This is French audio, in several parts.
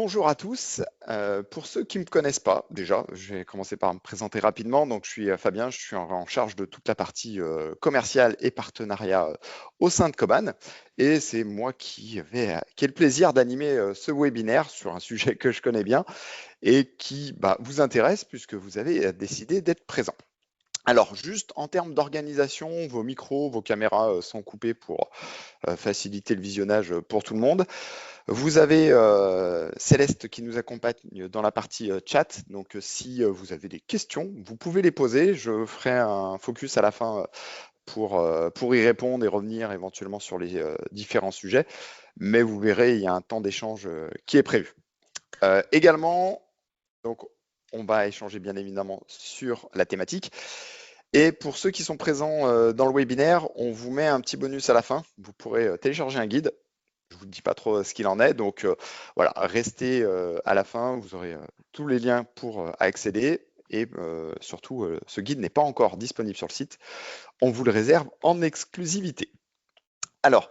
Bonjour à tous. Pour ceux qui ne me connaissent pas, déjà, je vais commencer par me présenter rapidement. Donc, je suis Fabien, je suis en charge de toute la partie commerciale et partenariat au sein de Coban. Et c'est moi qui ai le plaisir d'animer ce webinaire sur un sujet que je connais bien et qui vous intéresse puisque vous avez décidé d'être présent. Alors, juste en termes d'organisation, vos micros, vos caméras sont coupés pour faciliter le visionnage pour tout le monde. Vous avez Céleste qui nous accompagne dans la partie chat. Donc, si vous avez des questions, vous pouvez les poser. Je ferai un focus à la fin pour y répondre et revenir éventuellement sur les différents sujets. Mais vous verrez, il y a un temps d'échange qui est prévu. Également, donc, on va échanger bien évidemment sur la thématique. Et pour ceux qui sont présents dans le webinaire, on vous met un petit bonus à la fin. Vous pourrez télécharger un guide. Je ne vous dis pas trop ce qu'il en est. Donc voilà, restez à la fin. Vous aurez tous les liens pour accéder. Et surtout, ce guide n'est pas encore disponible sur le site. On vous le réserve en exclusivité. Alors,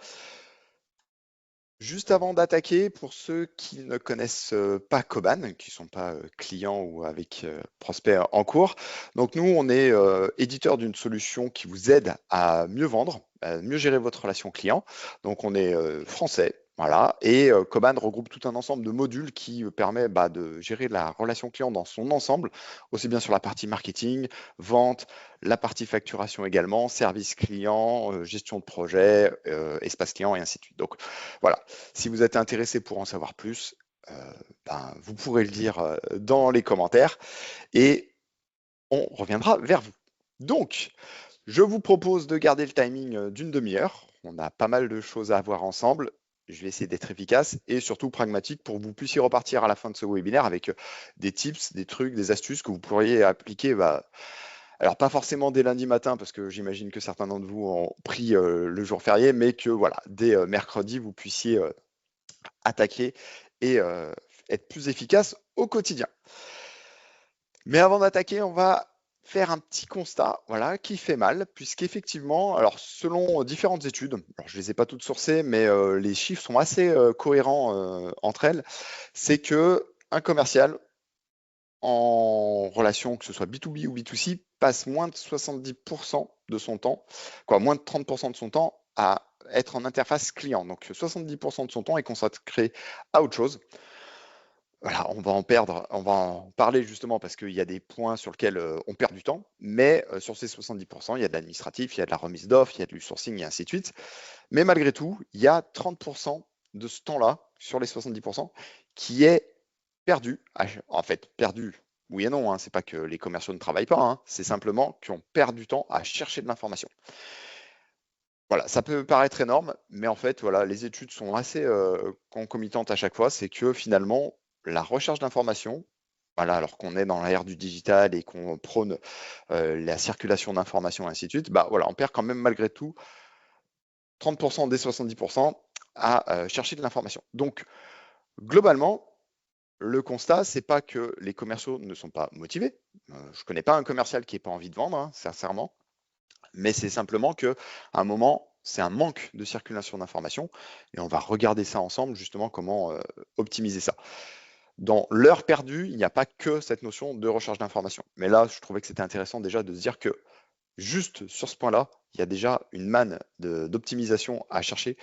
juste avant d'attaquer, pour ceux qui ne connaissent pas Coban, qui ne sont pas clients ou avec prospects en cours, donc nous, on est éditeur d'une solution qui vous aide à mieux vendre, à mieux gérer votre relation client. Donc on est français, voilà, et Coban regroupe tout un ensemble de modules qui permet de gérer la relation client dans son ensemble, aussi bien sur la partie marketing, vente, la partie facturation également, service client, gestion de projet, espace client et ainsi de suite. Donc voilà, si vous êtes intéressé pour en savoir plus, vous pourrez le dire dans les commentaires et on reviendra vers vous. Donc, je vous propose de garder le timing d'une demi-heure. On a pas mal de choses à voir ensemble. Je vais essayer d'être efficace et surtout pragmatique pour que vous puissiez repartir à la fin de ce webinaire avec des tips, des trucs, des astuces que vous pourriez appliquer. Alors, pas forcément dès lundi matin, parce que j'imagine que certains d'entre vous ont pris le jour férié, mais que voilà, dès mercredi, vous puissiez attaquer et être plus efficace au quotidien. Mais avant d'attaquer, on va faire un petit constat, voilà, qui fait mal, puisqu'effectivement, alors selon différentes études, alors je les ai pas toutes sourcées, mais les chiffres sont assez cohérents entre elles, c'est que un commercial en relation, que ce soit B2B ou B2C, passe moins de 70% de son temps, moins de 30% de son temps à être en interface client. Donc 70% de son temps est consacré à autre chose. Voilà, on va en parler justement parce qu'il y a des points sur lesquels on perd du temps, mais sur ces 70%, il y a de l'administratif, il y a de la remise d'offres, il y a du sourcing et ainsi de suite. Mais malgré tout, il y a 30% de ce temps-là, sur les 70%, qui est perdu. En fait, perdu, oui et non, hein, c'est pas que les commerciaux ne travaillent pas, hein, c'est simplement qu'on perd du temps à chercher de l'information. Voilà, ça peut paraître énorme, mais en fait, voilà, les études sont assez concomitantes à chaque fois. C'est que finalement, la recherche d'informations, voilà, alors qu'on est dans l'ère du digital et qu'on prône la circulation d'informations et ainsi de suite, voilà, on perd quand même malgré tout 30% des 70% à chercher de l'information. Donc, globalement, le constat, c'est pas que les commerciaux ne sont pas motivés. Je connais pas un commercial qui n'ait pas envie de vendre, hein, sincèrement. Mais c'est simplement qu'à un moment, c'est un manque de circulation d'informations et on va regarder ça ensemble, justement, comment optimiser ça. Dans l'heure perdue, il n'y a pas que cette notion de recherche d'informations. Mais là, je trouvais que c'était intéressant déjà de se dire que juste sur ce point-là, il y a déjà une manne d'optimisation à chercher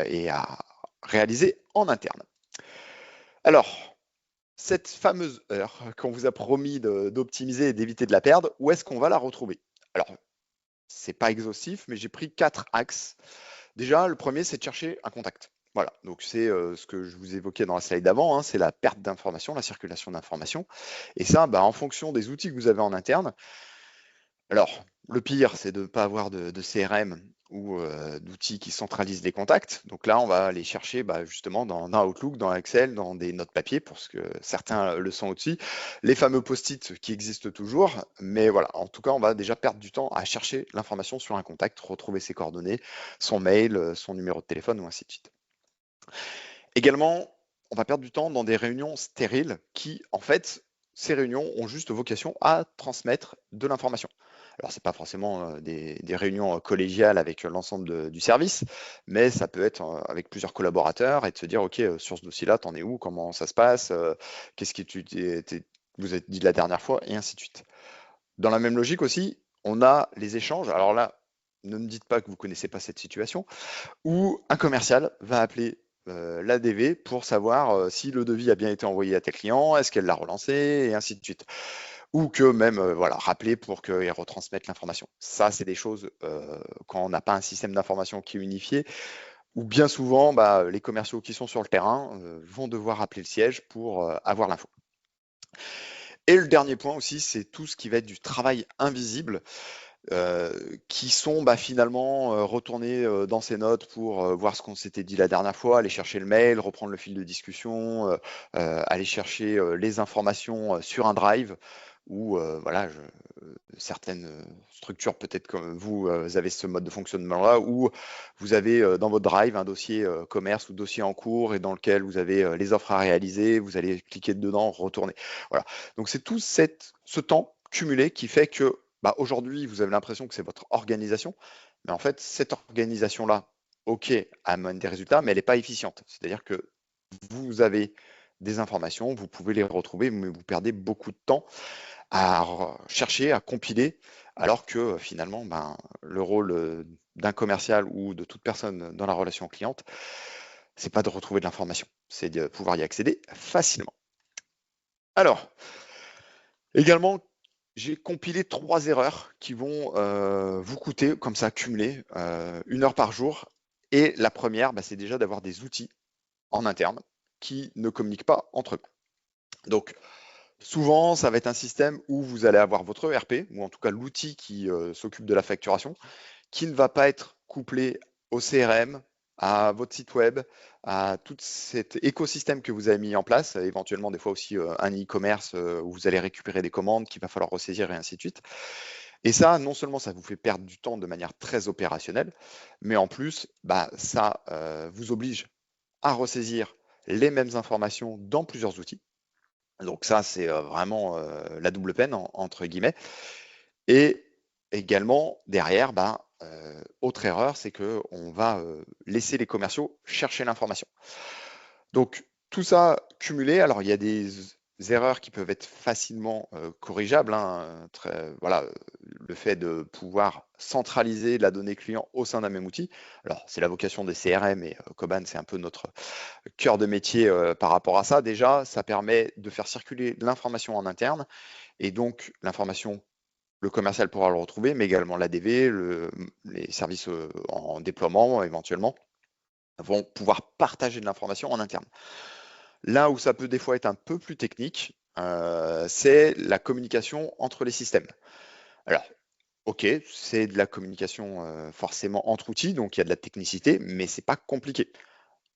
et à réaliser en interne. Alors, cette fameuse heure qu'on vous a promis d'optimiser et d'éviter de la perdre, où est-ce qu'on va la retrouver? Alors, c'est pas exhaustif, mais j'ai pris 4 axes. Déjà, le premier, c'est de chercher un contact. Voilà, donc c'est ce que je vous évoquais dans la slide d'avant, hein, c'est la perte d'information, la circulation d'informations. Et ça, en fonction des outils que vous avez en interne. Alors, le pire, c'est de ne pas avoir de CRM ou d'outils qui centralisent les contacts. Donc là, on va aller chercher justement dans Outlook, dans Excel, dans des notes papier, parce que certains le sont aussi, les fameux post-it qui existent toujours. Mais voilà, en tout cas, on va déjà perdre du temps à chercher l'information sur un contact, retrouver ses coordonnées, son mail, son numéro de téléphone ou ainsi de suite. Également, on va perdre du temps dans des réunions stériles qui, en fait, ces réunions ont juste vocation à transmettre de l'information. Alors, c'est pas forcément des réunions collégiales avec l'ensemble du service, mais ça peut être avec plusieurs collaborateurs et de se dire, OK, sur ce dossier-là, t'en es où? Comment ça se passe? Qu'est-ce que vous êtes dit la dernière fois? Et ainsi de suite. Dans la même logique aussi, on a les échanges. Alors là, ne me dites pas que vous connaissez pas cette situation, où un commercial va appeler l'ADV pour savoir si le devis a bien été envoyé à tel client, est-ce qu'elle l'a relancé, et ainsi de suite. Ou que même voilà, rappeler pour qu'ils retransmettent l'information. Ça, c'est des choses quand on n'a pas un système d'information qui est unifié, où bien souvent, les commerciaux qui sont sur le terrain vont devoir appeler le siège pour avoir l'info. Et le dernier point aussi, c'est tout ce qui va être du travail invisible, qui sont finalement retournés dans ses notes pour voir ce qu'on s'était dit la dernière fois, aller chercher le mail, reprendre le fil de discussion, aller chercher les informations sur un drive ou voilà, certaines structures, peut-être comme vous, avez ce mode de fonctionnement-là, où vous avez dans votre drive un dossier commerce ou dossier en cours et dans lequel vous avez les offres à réaliser, vous allez cliquer dedans, retourner. Voilà. Donc c'est tout ce temps cumulé qui fait que aujourd'hui, vous avez l'impression que c'est votre organisation, mais en fait, cette organisation-là, OK, amène des résultats, mais elle n'est pas efficiente. C'est-à-dire que vous avez des informations, vous pouvez les retrouver, mais vous perdez beaucoup de temps à chercher, à compiler, alors que finalement, le rôle d'un commercial ou de toute personne dans la relation cliente, c'est pas de retrouver de l'information, c'est de pouvoir y accéder facilement. Alors, également, j'ai compilé 3 erreurs qui vont vous coûter, comme ça, cumulé, 1 heure par jour. Et la première, c'est déjà d'avoir des outils en interne qui ne communiquent pas entre eux. Donc, souvent, ça va être un système où vous allez avoir votre ERP, ou en tout cas l'outil qui s'occupe de la facturation, qui ne va pas être couplé au CRM, à votre site web, à tout cet écosystème que vous avez mis en place, éventuellement des fois aussi un e-commerce où vous allez récupérer des commandes qu'il va falloir ressaisir et ainsi de suite. Et ça, non seulement ça vous fait perdre du temps de manière très opérationnelle, mais en plus, ça vous oblige à ressaisir les mêmes informations dans plusieurs outils. Donc ça, c'est vraiment la double peine, entre guillemets. Et également, derrière, autre erreur, c'est qu'on va laisser les commerciaux chercher l'information. Donc, tout ça cumulé, alors il y a des erreurs qui peuvent être facilement corrigeables, hein, voilà, le fait de pouvoir centraliser la donnée client au sein d'un même outil. Alors, c'est la vocation des CRM et Coban, c'est un peu notre cœur de métier par rapport à ça. Déjà, ça permet de faire circuler l'information en interne et donc l'information, le commercial pourra le retrouver, mais également l'ADV, les services en déploiement éventuellement vont pouvoir partager de l'information en interne. Là où ça peut des fois être un peu plus technique, c'est la communication entre les systèmes. Alors, ok, c'est de la communication forcément entre outils, donc il y a de la technicité, mais c'est pas compliqué.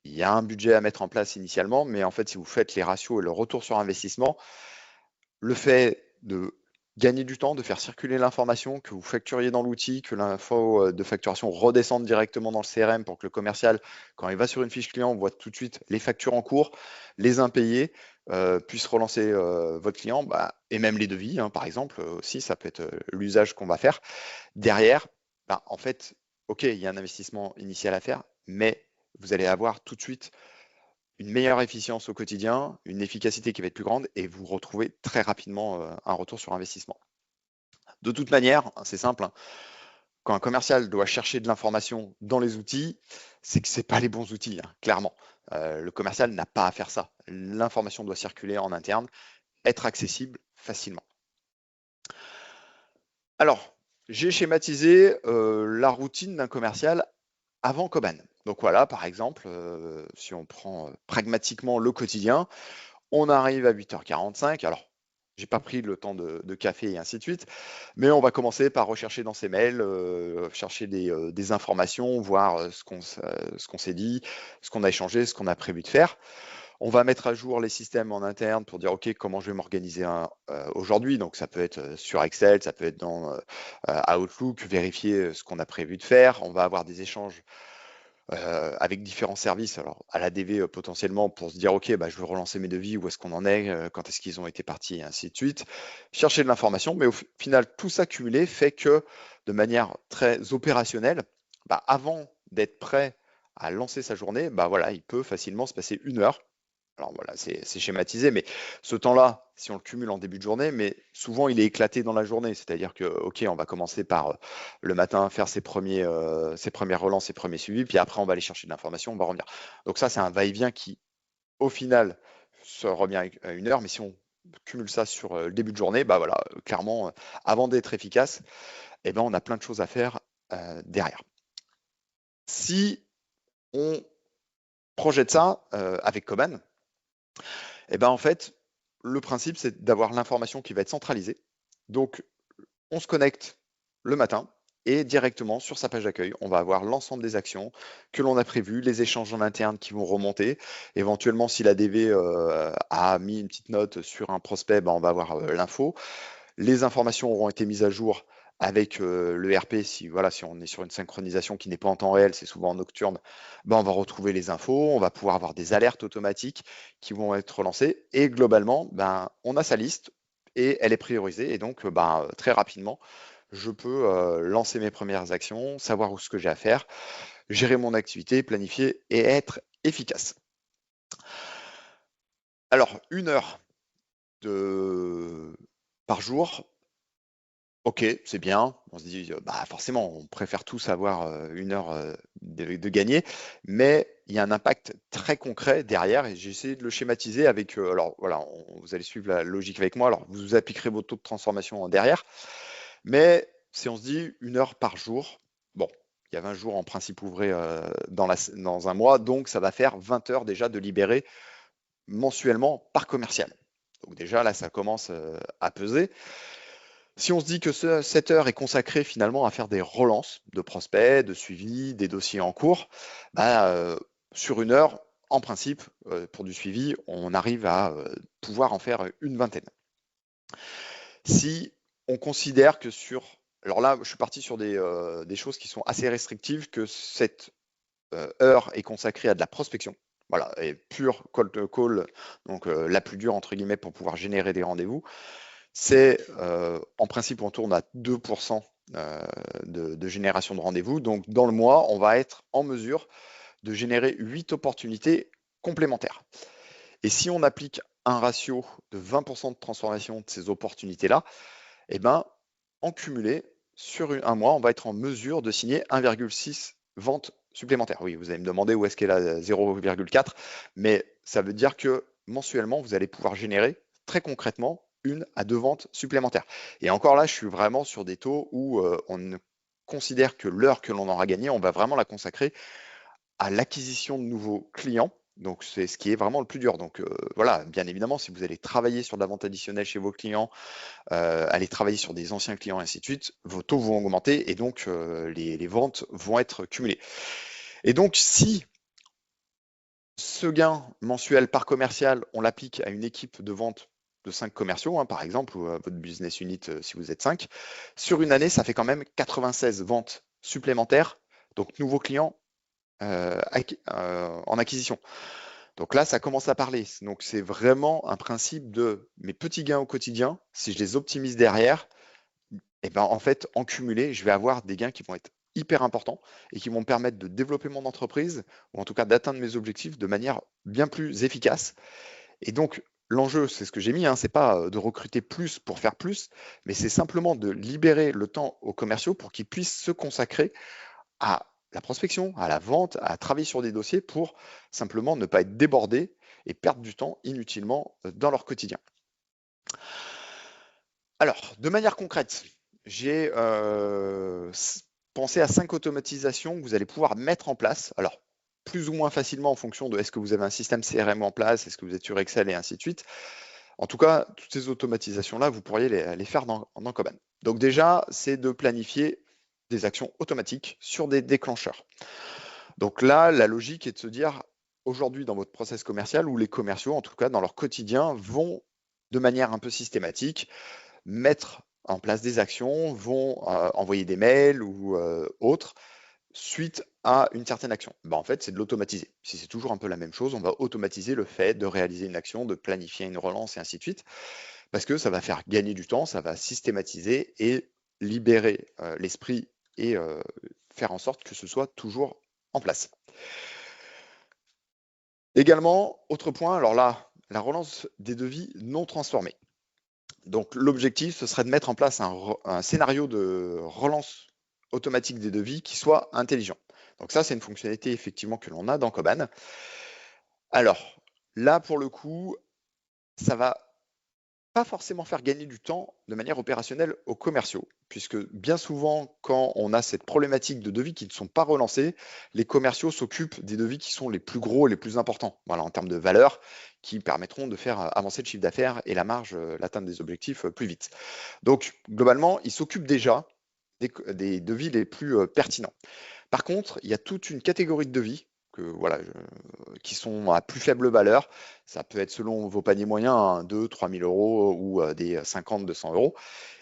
Il y a un budget à mettre en place initialement, mais en fait, si vous faites les ratios et le retour sur investissement, le fait de gagner du temps, de faire circuler l'information, que vous facturiez dans l'outil, que l'info de facturation redescende directement dans le CRM pour que le commercial, quand il va sur une fiche client, voit tout de suite les factures en cours, les impayés, puisse relancer votre client, et même les devis, hein, par exemple, aussi, ça peut être l'usage qu'on va faire. Derrière, en fait, ok, il y a un investissement initial à faire, mais vous allez avoir tout de suite une meilleure efficience au quotidien, une efficacité qui va être plus grande et vous retrouvez très rapidement un retour sur investissement. De toute manière, c'est simple, hein, quand un commercial doit chercher de l'information dans les outils, c'est que ce pas les bons outils, hein, clairement. Le commercial n'a pas à faire ça. L'information doit circuler en interne, être accessible facilement. Alors, j'ai schématisé la routine d'un commercial avant Coban. Donc voilà, par exemple, si on prend pragmatiquement le quotidien, on arrive à 8h45. Alors, j'ai pas pris le temps de café et ainsi de suite, mais on va commencer par rechercher dans ses mails, chercher des informations, voir ce qu'on s'est dit, ce qu'on a échangé, ce qu'on a prévu de faire. On va mettre à jour les systèmes en interne pour dire OK, comment je vais m'organiser aujourd'hui. Donc ça peut être sur Excel, ça peut être dans Outlook, vérifier ce qu'on a prévu de faire. On va avoir des échanges avec différents services. Alors, à la DV, potentiellement, pour se dire, OK, bah, je veux relancer mes devis, où est-ce qu'on en est, quand est-ce qu'ils ont été partis, et ainsi de suite. Chercher de l'information, mais au final, tout ça cumulé fait que, de manière très opérationnelle, bah, avant d'être prêt à lancer sa journée, bah, voilà, il peut facilement se passer 1 heure. Alors voilà, c'est schématisé, mais ce temps-là, si on le cumule en début de journée, mais souvent il est éclaté dans la journée. C'est-à-dire que, OK, on va commencer par le matin faire ses premières relances, ses premiers suivis, puis après on va aller chercher de l'information, on va revenir. Donc ça, c'est un va-et-vient qui, au final, se revient à 1 heure, mais si on cumule ça sur le début de journée, bah voilà, clairement, avant d'être efficace, eh ben, on a plein de choses à faire derrière. Si on projette ça avec Coban, eh ben, en fait, le principe, c'est d'avoir l'information qui va être centralisée. Donc, on se connecte le matin et directement sur sa page d'accueil, on va avoir l'ensemble des actions que l'on a prévues, les échanges en interne qui vont remonter. Éventuellement, si la DV a mis une petite note sur un prospect, ben, on va avoir l'info. Les informations auront été mises à jour avec le RP. Si, voilà, si on est sur une synchronisation qui n'est pas en temps réel, c'est souvent en nocturne, ben on va retrouver les infos, on va pouvoir avoir des alertes automatiques qui vont être lancées. Et globalement, ben, on a sa liste et elle est priorisée. Et donc, ben, très rapidement, je peux lancer mes premières actions, savoir où ce que j'ai à faire, gérer mon activité, planifier et être efficace. Alors, 1 heure par jour, OK, c'est bien. On se dit, bah, forcément, on préfère tous avoir 1 heure de gagner, mais il y a un impact très concret derrière et j'ai essayé de le schématiser avec, alors voilà, vous allez suivre la logique avec moi, alors vous appliquerez vos taux de transformation derrière, mais si on se dit 1 heure par jour, bon, il y a 20 jours en principe ouvrés dans un mois, donc ça va faire 20 heures déjà de libérer mensuellement par commercial. Donc déjà là, ça commence à peser. Si on se dit que cette heure est consacrée finalement à faire des relances de prospects, de suivi, des dossiers en cours, bah, sur 1 heure, en principe, pour du suivi, on arrive à pouvoir en faire une vingtaine. Si on considère que alors là, je suis parti sur des choses qui sont assez restrictives, que cette heure est consacrée à de la prospection, voilà, et pure call to call, donc la plus dure entre guillemets pour pouvoir générer des rendez-vous. C'est en principe, on tourne à 2% de génération de rendez-vous. Donc, dans le mois, on va être en mesure de générer 8 opportunités complémentaires. Et si on applique un ratio de 20% de transformation de ces opportunités-là, eh ben, en cumulé, sur un mois, on va être en mesure de signer 1,6 ventes supplémentaires. Oui, vous allez me demander où est-ce qu'est la 0,4, mais ça veut dire que mensuellement, vous allez pouvoir générer très concrètement 1 à 2 ventes supplémentaires. Et encore là, je suis vraiment sur des taux où on considère que l'heure que l'on aura gagnée, on va vraiment la consacrer à l'acquisition de nouveaux clients. Donc, c'est ce qui est vraiment le plus dur. Donc, voilà, bien évidemment, si vous allez travailler sur de la vente additionnelle chez vos clients, aller travailler sur des anciens clients, et ainsi de suite, vos taux vont augmenter et donc les ventes vont être cumulées. Et donc, si ce gain mensuel par commercial, on l'applique à une équipe de vente de 5 commerciaux, hein, par exemple, ou à votre business unit si vous êtes 5, sur une année, ça fait quand même 96 ventes supplémentaires, donc nouveaux clients en acquisition. Donc là, ça commence à parler. Donc c'est vraiment un principe de mes petits gains au quotidien, si je les optimise derrière, et ben en fait, en cumulé, je vais avoir des gains qui vont être hyper importants et qui vont me permettre de développer mon entreprise, ou en tout cas d'atteindre mes objectifs de manière bien plus efficace. Et donc, l'enjeu, c'est ce que j'ai mis, hein, c'est pas de recruter plus pour faire plus, mais c'est simplement de libérer le temps aux commerciaux pour qu'ils puissent se consacrer à la prospection, à la vente, à travailler sur des dossiers pour simplement ne pas être débordés et perdre du temps inutilement dans leur quotidien. Alors, de manière concrète, j'ai pensé à 5 automatisations que vous allez pouvoir mettre en place. Alors, plus ou moins facilement en fonction de est-ce que vous avez un système CRM en place, est-ce que vous êtes sur Excel et ainsi de suite. En tout cas, toutes ces automatisations-là, vous pourriez les faire dans Coban. Donc déjà, c'est de planifier des actions automatiques sur des déclencheurs. Donc là, la logique est de se dire, aujourd'hui, dans votre process commercial, ou les commerciaux, en tout cas, dans leur quotidien, vont de manière un peu systématique mettre en place des actions, vont envoyer des mails ou autres, suite à une certaine action? Bah, en fait, c'est de l'automatiser. Si c'est toujours un peu la même chose, on va automatiser le fait de réaliser une action, de planifier une relance et ainsi de suite, parce que ça va faire gagner du temps, ça va systématiser et libérer l'esprit et faire en sorte que ce soit toujours en place. Également, autre point, alors là, la relance des devis non transformés. Donc l'objectif, ce serait de mettre en place un scénario de relance automatique des devis qui soit intelligent. Donc ça, c'est une fonctionnalité effectivement que l'on a dans Koban. Alors là, pour le coup, ça va pas forcément faire gagner du temps de manière opérationnelle aux commerciaux, puisque bien souvent, quand on a cette problématique de devis qui ne sont pas relancés, les commerciaux s'occupent des devis qui sont les plus gros, les plus importants, voilà, en termes de valeur, qui permettront de faire avancer le chiffre d'affaires et la marge, l'atteinte des objectifs plus vite. Donc, globalement, ils s'occupent déjà des devis les plus pertinents. Par contre, il y a toute une catégorie de devis voilà, qui sont à plus faible valeur. Ça peut être selon vos paniers moyens, 2 3 000 euros ou des 50 200 euros.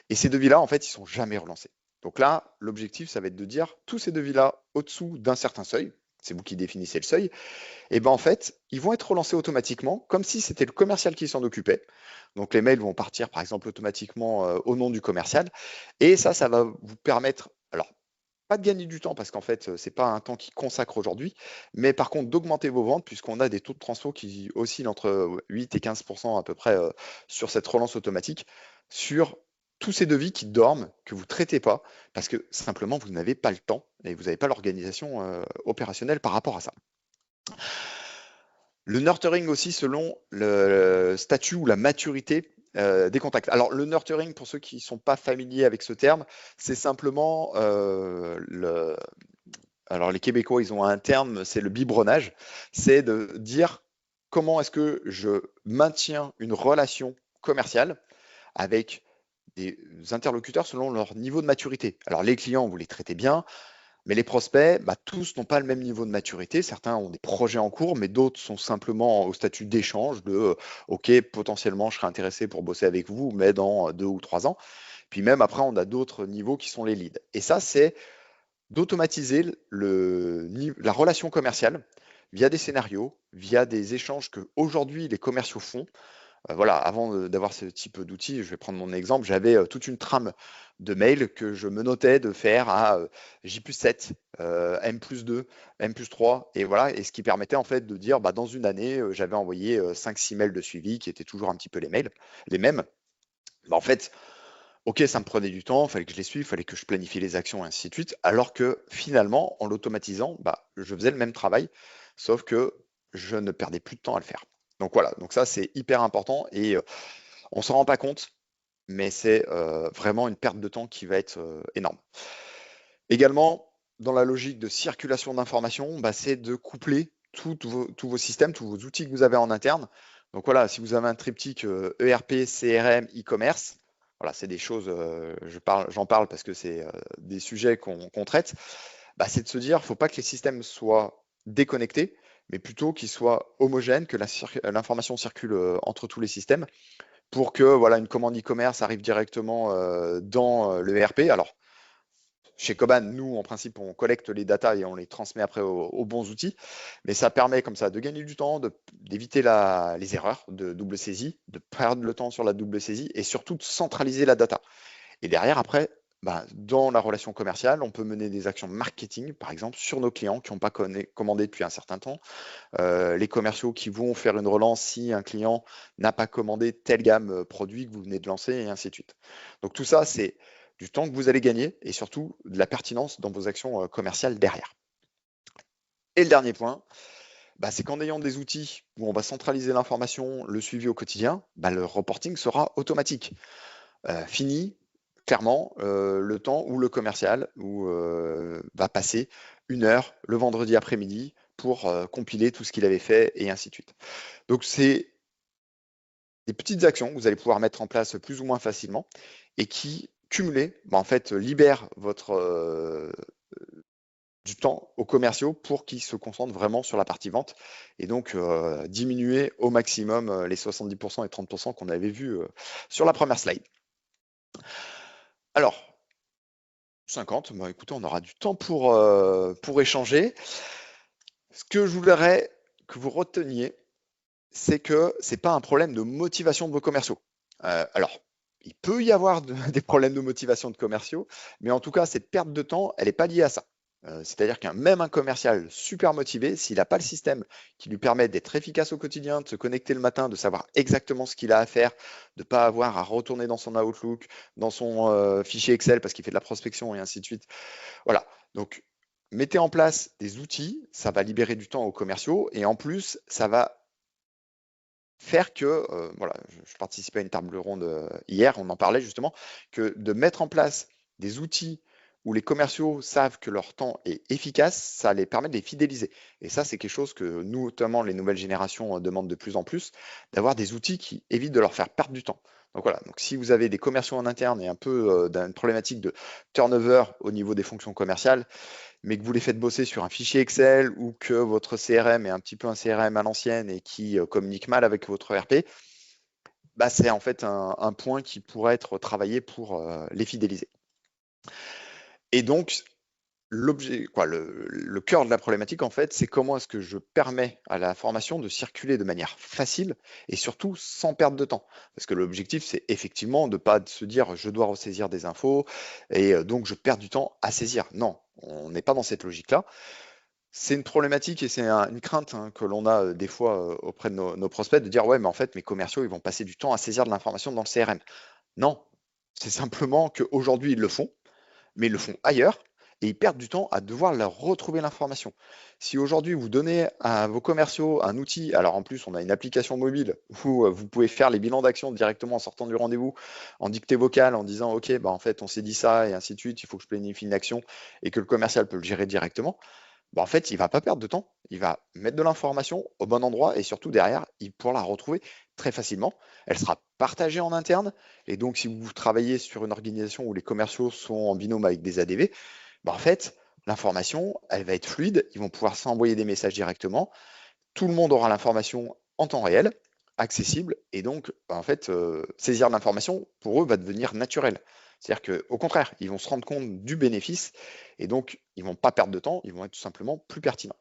Et ces devis-là, en fait, ils sont jamais relancés. Donc là, l'objectif, ça va être de dire tous ces devis-là au-dessous d'un certain seuil, c'est vous qui définissez le seuil, et ben en fait, ils vont être relancés automatiquement, comme si c'était le commercial qui s'en occupait. Donc les mails vont partir, par exemple, automatiquement au nom du commercial. Et ça va vous permettre, alors pas de gagner du temps parce qu'en fait, c'est pas un temps qui consacre aujourd'hui, mais par contre d'augmenter vos ventes puisqu'on a des taux de transfo qui oscillent entre 8 et 15% à peu près sur cette relance automatique, sur tous ces devis qui dorment, que vous ne traitez pas, parce que simplement vous n'avez pas le temps et vous n'avez pas l'organisation opérationnelle par rapport à ça. Le nurturing aussi selon le statut ou la maturité des contacts. Alors le nurturing, pour ceux qui ne sont pas familiers avec ce terme, c'est simplement alors les Québécois, ils ont un terme, c'est le biberonnage, c'est de dire comment est-ce que je maintiens une relation commerciale avec des interlocuteurs selon leur niveau de maturité. Alors les clients, vous les traitez bien, mais les prospects, bah, tous n'ont pas le même niveau de maturité. Certains ont des projets en cours, mais d'autres sont simplement au statut d'échange, de OK, potentiellement, je serais intéressé pour bosser avec vous, mais dans 2 ou 3 ans. Puis même après, on a d'autres niveaux qui sont les leads. Et ça, c'est d'automatiser la relation commerciale via des scénarios, via des échanges que aujourd'hui les commerciaux font. Voilà, avant d'avoir ce type d'outil, je vais prendre mon exemple, j'avais toute une trame de mails que je me notais de faire à J+7, M+2, M+3, et voilà, et ce qui permettait en fait de dire, bah, dans une année, j'avais envoyé 5-6 mails de suivi qui étaient toujours un petit peu les mêmes. Bah, en fait, ok, ça me prenait du temps, il fallait que je les suive, il fallait que je planifie les actions et ainsi de suite, alors que finalement, en l'automatisant, bah, je faisais le même travail, sauf que je ne perdais plus de temps à le faire. Donc voilà, donc ça c'est hyper important et on s'en rend pas compte, mais c'est vraiment une perte de temps qui va être énorme. Également, dans la logique de circulation d'informations, bah, c'est de coupler tous vos systèmes, tous vos outils que vous avez en interne. Donc voilà, si vous avez un triptyque ERP, CRM, e-commerce, voilà, c'est des choses, j'en parle parce que c'est des sujets qu'on traite, bah, c'est de se dire, il ne faut pas que les systèmes soient déconnectés, mais plutôt qu'ils soient homogènes, que l'information circule entre tous les systèmes pour que voilà, une commande e-commerce arrive directement dans le ERP. Alors, chez Koban, nous, en principe, on collecte les datas et on les transmet après aux bons outils. Mais ça permet comme ça de gagner du temps, d'éviter les erreurs de double saisie, de perdre le temps sur la double saisie et surtout de centraliser la data. Et derrière, après, bah, dans la relation commerciale, on peut mener des actions marketing, par exemple, sur nos clients qui n'ont pas commandé depuis un certain temps. Les commerciaux qui vont faire une relance si un client n'a pas commandé telle gamme produit que vous venez de lancer et ainsi de suite. Donc tout ça, c'est du temps que vous allez gagner et surtout de la pertinence dans vos actions commerciales derrière. Et le dernier point, bah, c'est qu'en ayant des outils où on va centraliser l'information, le suivi au quotidien, bah, le reporting sera automatique. Fini, clairement, le temps où le commercial va passer 1 heure le vendredi après-midi pour compiler tout ce qu'il avait fait et ainsi de suite. Donc c'est des petites actions que vous allez pouvoir mettre en place plus ou moins facilement et qui, cumulées, bah, en fait, libèrent du temps aux commerciaux pour qu'ils se concentrent vraiment sur la partie vente et donc diminuer au maximum les 70% et 30% qu'on avait vus sur la première slide. Alors, 50, bah, écoutez, on aura du temps pour échanger. Ce que je voudrais que vous reteniez, c'est que c'est pas un problème de motivation de vos commerciaux. Alors, il peut y avoir des problèmes de motivation de commerciaux, mais en tout cas, cette perte de temps, elle n'est pas liée à ça. C'est-à-dire même un commercial super motivé, s'il n'a pas le système qui lui permet d'être efficace au quotidien, de se connecter le matin, de savoir exactement ce qu'il a à faire, de ne pas avoir à retourner dans son Outlook, dans son fichier Excel parce qu'il fait de la prospection et ainsi de suite. Voilà. Donc, mettez en place des outils, ça va libérer du temps aux commerciaux et en plus, ça va faire que, voilà, je participais à une table ronde hier, on en parlait justement, que de mettre en place des outils où les commerciaux savent que leur temps est efficace, ça les permet de les fidéliser. Et ça, c'est quelque chose que nous, notamment les nouvelles générations, demandent de plus en plus, d'avoir des outils qui évitent de leur faire perdre du temps. Donc voilà, donc si vous avez des commerciaux en interne et un peu d'une problématique de turnover au niveau des fonctions commerciales, mais que vous les faites bosser sur un fichier Excel ou que votre CRM est un petit peu un CRM à l'ancienne et qui communique mal avec votre ERP, bah, c'est en fait un point qui pourrait être travaillé pour les fidéliser. Et donc, le cœur de la problématique, en fait, c'est comment est-ce que je permets à la formation de circuler de manière facile et surtout sans perdre de temps. Parce que l'objectif, c'est effectivement de ne pas se dire je dois ressaisir des infos et donc je perds du temps à saisir. Non, on n'est pas dans cette logique-là. C'est une problématique et c'est une crainte que l'on a des fois auprès de nos prospects de dire ouais, mais en fait, mes commerciaux, ils vont passer du temps à saisir de l'information dans le CRM. Non, c'est simplement qu'aujourd'hui, ils le font, mais ils le font ailleurs et ils perdent du temps à devoir leur retrouver l'information. Si aujourd'hui, vous donnez à vos commerciaux un outil, alors en plus, on a une application mobile où vous pouvez faire les bilans d'action directement en sortant du rendez-vous, en dictée vocale, en disant ok, bah en fait, on s'est dit ça et ainsi de suite, il faut que je planifie une action et que le commercial peut le gérer directement. Bah, en fait, il va pas perdre de temps. Il va mettre de l'information au bon endroit et surtout derrière, il pourra la retrouver très facilement. Elle sera partagée en interne. Et donc, si vous travaillez sur une organisation où les commerciaux sont en binôme avec des ADV, bah, en fait, l'information, elle va être fluide. Ils vont pouvoir s'envoyer des messages directement. Tout le monde aura l'information en temps réel, accessible. Et donc, bah, en fait, saisir l'information, pour eux, va devenir naturel. C'est-à-dire qu'au contraire, ils vont se rendre compte du bénéfice et donc ils ne vont pas perdre de temps, ils vont être tout simplement plus pertinents.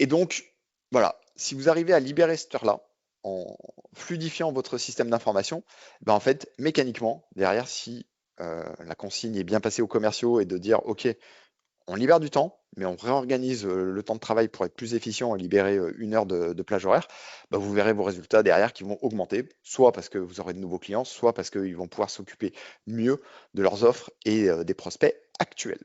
Et donc, voilà, si vous arrivez à libérer cette heure-là en fluidifiant votre système d'information, ben en fait, mécaniquement, derrière, si la consigne est bien passée aux commerciaux et de dire, OK, on libère du temps, mais on réorganise le temps de travail pour être plus efficient et libérer une heure de plage horaire, bah, vous verrez vos résultats derrière qui vont augmenter, soit parce que vous aurez de nouveaux clients, soit parce qu'ils vont pouvoir s'occuper mieux de leurs offres et des prospects actuels.